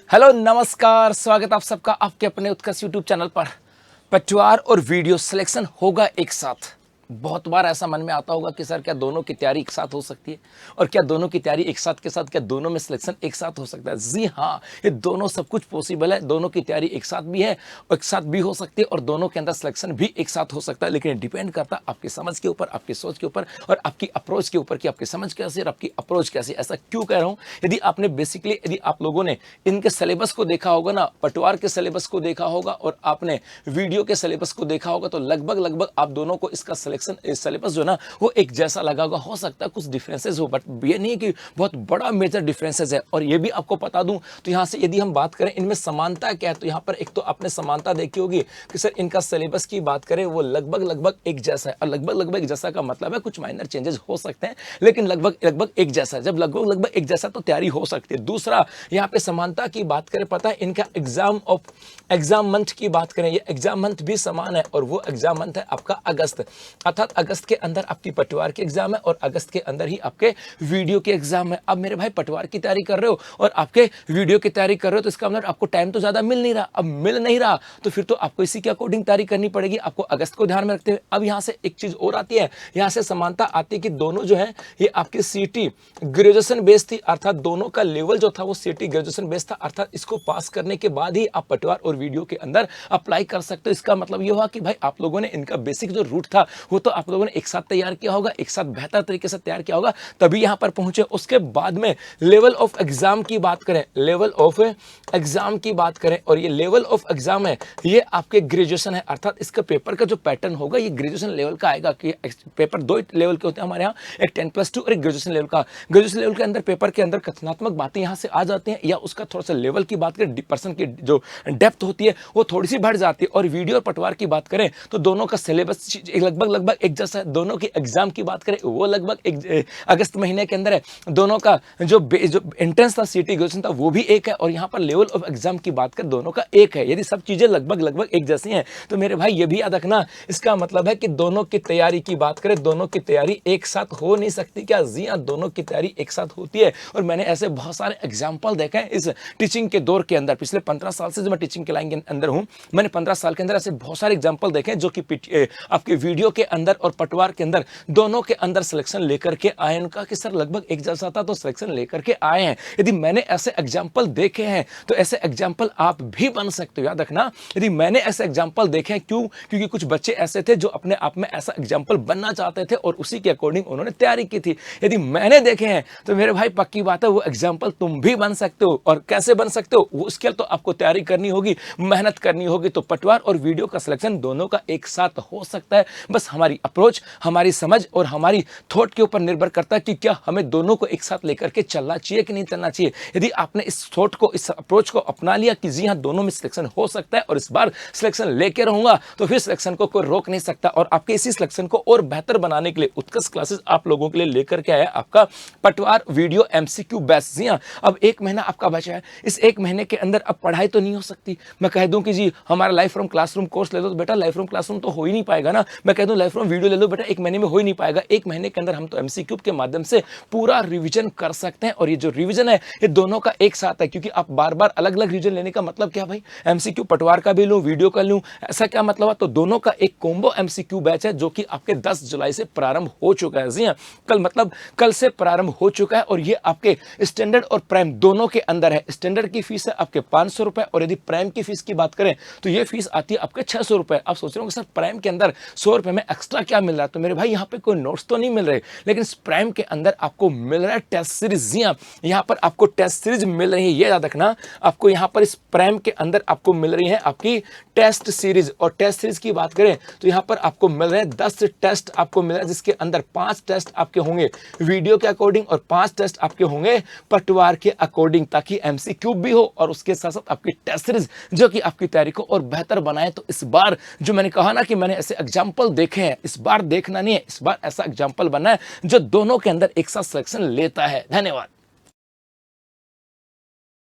Hello नमस्कार, स्वागत आप सबका आपके अपने उत्कर्ष यूट्यूब चैनल पर। पटवार और वीडियो सिलेक्शन होगा एक साथ। बहुत बार ऐसा मन में आता होगा कि सर क्या दोनों की तैयारी एक साथ हो सकती है, और क्या दोनों की तैयारी एक साथ के साथ क्या दोनों में सिलेक्शन एक साथ हो सकता है। जी हाँ, ये दोनों सब कुछ पॉसिबल है। दोनों की तैयारी एक साथ भी है, एक साथ भी हो सकती है, और दोनों के अंदर सिलेक्शन भी एक साथ हो सकता है। लेकिन डिपेंड करता है आपकी समझ के ऊपर, आपकी सोच के ऊपर और आपकी अप्रोच के ऊपर कि आपकी समझ कैसी और आपकी अप्रोच कैसी। ऐसा क्यों कह रहा हूँ? यदि आप लोगों ने इनके सिलेबस को देखा होगा ना, पटवार के सिलेबस को देखा होगा और आपने वीडियो के सिलेबस को देखा होगा, तो लगभग आप दोनों को इसका सिलेबस जो ना वो एक जैसा लगा होगा। हो सकता है कुछ डिफरेंसेस हो, बट ये नहीं कि बहुत बड़ा मेजर डिफरेंसेस है। और ये भी आपको बता दूं तो यहाँ से यदि हम बात करें इनमें समानता क्या है, तो यहाँ पर एक तो आपने समानता देखी होगी कि सर इनका सिलेबस की बात करें वो लगभग एक जैसा है। और लगभग एक जैसा का मतलब है कुछ माइनर चेंजेस हो सकते हैं, लेकिन लगभग एक जैसा है। जब लगभग एक जैसा तो तैयारी हो सकती है। दूसरा यहाँ पे समानता की बात करें, पता है इनका एग्जाम मंथ की बात करें, ये एग्जाम मंथ भी समान है, और वो एग्जाम मंथ है आपका अगस्त। अर्थात अगस्त के अंदर आपकी पटवार की एग्जाम है और अगस्त के अंदर ही आपके वीडियो की एग्जाम है। अब मेरे भाई पटवार की तैयारी कर रहे हो और आपके वीडियो की तैयारी कर रहे हो, तो इसका मतलब आपको टाइम तो ज्यादा मिल नहीं रहा। अब मिल नहीं रहा तो फिर तो आपको इसी के अकॉर्डिंग तैयारी करनी पड़ेगी, आपको अगस्त को ध्यान में रखते हुए। अब यहाँ से एक चीज और आती है, यहाँ से समानता आती है कि दोनों जो है ये आपकी सीटी ग्रेजुएशन बेस्ड थी, अर्थात दोनों का लेवल जो था वो सीटी ग्रेजुएशन बेस्ड था। अर्थात इसको पास करने के बाद ही आप पटवार और वीडियो के अंदर अप्लाई कर सकते हो। इसका मतलब ये हुआ कि भाई आप लोगों ने इनका बेसिक जो रूट था वो तो आप लोगों ने एक साथ तैयार किया होगा, एक साथ बेहतर तरीके से तैयार किया होगा, तभी यहां पर पहुंचे। उसके बाद में लेवल ऑफ एग्जाम की बात करें, लेवल ऑफ एग्जाम की बात करें, और ये लेवल ऑफ एग्जाम है ये आपके ग्रेजुएशन है। अर्थात इसका पेपर का जो पैटर्न होगा ये ग्रेजुएशन लेवल का आएगा। कि पेपर दो लेवल के होते हैं हमारे यहाँ, एक 10+2 और एक ग्रेजुएशन लेवल का। ग्रेजुएशन लेवल के अंदर पेपर के अंदर कथनात्मक बातें यहाँ से आ जाती हैं, या उसका थोड़ा सा लेवल की बात करें, पर्सन की जो डेप्थ होती है वो थोड़ी सी बढ़ जाती है। और वीडियो और पटवार की बात करें तो दोनों का सिलेबस लगभग एक जैसा है। दोनों की एग्जाम की बात करें वो लगभग अगस्त महीने के अंदर है। दोनों का जो एंट्रेंस था सीटी ग्रेजुएशन था वो भी एक है, और यहाँ पर लेवल ऑफ एग्जाम की बात करें दोनों का एक है। यदि सब चीजें लगभग एक जैसी हैं तो मेरे भाई ये भी याद रखना, इसका मतलब है कि दोनों की तैयारी की बात करें, दोनों की तैयारी एक साथ हो नहीं सकती। क्या जी हाँ, दोनों की तैयारी एक साथ होती है। और मैंने ऐसे बहुत सारे एग्जाम्पल देखे हैं इस टीचिंग के दौर के अंदर। पिछले 15 साल से जो मैं टीचिंग के लाइन के अंदर हूं, मैंने 15 साल के अंदर ऐसे बहुत सारे एग्जाम्पल देखे हैं जो कि आपके वीडियो के अंदर और पटवार के अंदर दोनों के अंदर सिलेक्शन लेकर के आए। उनका कि सर लगभग एक जैसा था तो सिलेक्शन लेकर के आए हैं। यदि मैंने ऐसे एग्जाम्पल देखे हैं तो ऐसे एग्जाम्पल आप भी बन सकते हो। याद रखना, यदि मैंने ऐसे एग्जाम्पल देखे हैं, क्यों? क्योंकि कुछ बच्चे ऐसे थे जो अपने आप में ऐसा एग्जाम्पल बनना चाहते थे और उसी के अकॉर्डिंग उन्होंने तैयारी की थी। यदि मैंने देखे हैं तो मेरे भाई पक्की बात है वो एग्जाम्पल तुम भी बन सकते हो। और कैसे बन सकते हो? वो उसके लिए तो आपको तैयारी करनी होगी, मेहनत करनी होगी। तो पटवार और वीडियो का सिलेक्शन दोनों का एक साथ हो सकता है। बस हमारी अप्रोच, हमारी समझ और हमारी थॉट के ऊपर निर्भर करता है कि क्या हमें दोनों को एक साथ लेकर के चलना चाहिए कि नहीं चलना चाहिए। यदि आपने इस थॉट को, इस अप्रोच को अपना लिया कि जी हाँ दोनों में सिलेक्शन हो सकता है और इस बार सिलेक्शन लेके रहूंगा, तो फिर सिलेक्शन को कोई रोक नहीं सकता। और आपके इसी सिलेक्शन को और बेहतर बनाने के लिए उत्कर्ष क्लासेस आप लोगों के लिए लेकर के आया आपका पटवार वीडियो एमसीक्यू बैच। जी हाँ, अब एक महीना आपका बचा है। इस एक महीने के अंदर अब पढ़ाई तो नहीं हो सकती। मैं कह दूं कि जी हमारा लाइफ फ्रॉम क्लासरूम कोर्स ले लो, तो बेटा लाइफ फ्रॉम क्लासरूम तो हो ही नहीं पाएगा ना। मैं कह दूं लाइफ फ्रॉम वीडियो ले लो, बेटा एक महीने में हो ही नहीं पाएगा। एक महीने के अंदर हम तो एमसीक्यू के माध्यम से पूरा रिवीजन कर सकते हैं। और ये जो रिवीजन है ये दोनों का एक साथ है, क्योंकि आप बार बार अलग अलग रिवीजन लेने का मतलब क्या भाई? एमसीक्यू पटवार का भी लूं, वीडियो का लूं, ऐसा क्या मतलब है? तो दोनों का एक कॉम्बो एमसीक्यू बैच है जो कि आपके 10 जुलाई से प्रारंभ हो चुका है। जी हां, कल से प्रारंभ हो चुका है। और ये आपके स्टैंडर्ड और प्राइम दोनों के अंदर है। स्टैंडर्ड की फीस है आपके 500 रुपए, और यदि प्राइम की फीस की बात करें तो ये फीस आती है आपके 600 रुपए। आप सोच रहे हो सर प्राइम के अंदर 100 रुपए में एक्स्ट्रा क्या मिल रहा है? तो मेरे भाई यहाँ पे कोई नोट्स तो नहीं मिल रहे, लेकिन इस प्राइम के अंदर आपको मिल रहा है टेस्ट सीरीज। जी हां, यहाँ पर आपको टेस्ट सीरीज मिल रही है, ये याद रखना। आपको यहाँ पर इस प्राइम के अंदर आपको मिल रही है आपकी टेस्ट सीरीज। और टेस्ट सीरीज की बात करें तो यहाँ पर आपको मिल रहे हैं 10 टेस्ट आपको मिल रहा है, जिसके अंदर 5 टेस्ट आपके होंगे वीडियो के अकॉर्डिंग और 5 टेस्ट आपके होंगे पटवार के अकॉर्डिंग, ताकि एमसीक्यू भी हो और उसके साथ साथ आपकी टेस्ट सीरीज जो कि आपकी तैयारी को और बेहतर बनाए। तो इस बार जो मैंने कहा ना कि मैंने ऐसे एग्जाम्पल देखे हैं, इस बार देखना नहीं है, इस बार ऐसा एग्जाम्पल बनना है जो दोनों के अंदर एक साथ सिलेक्शन लेता है। धन्यवाद।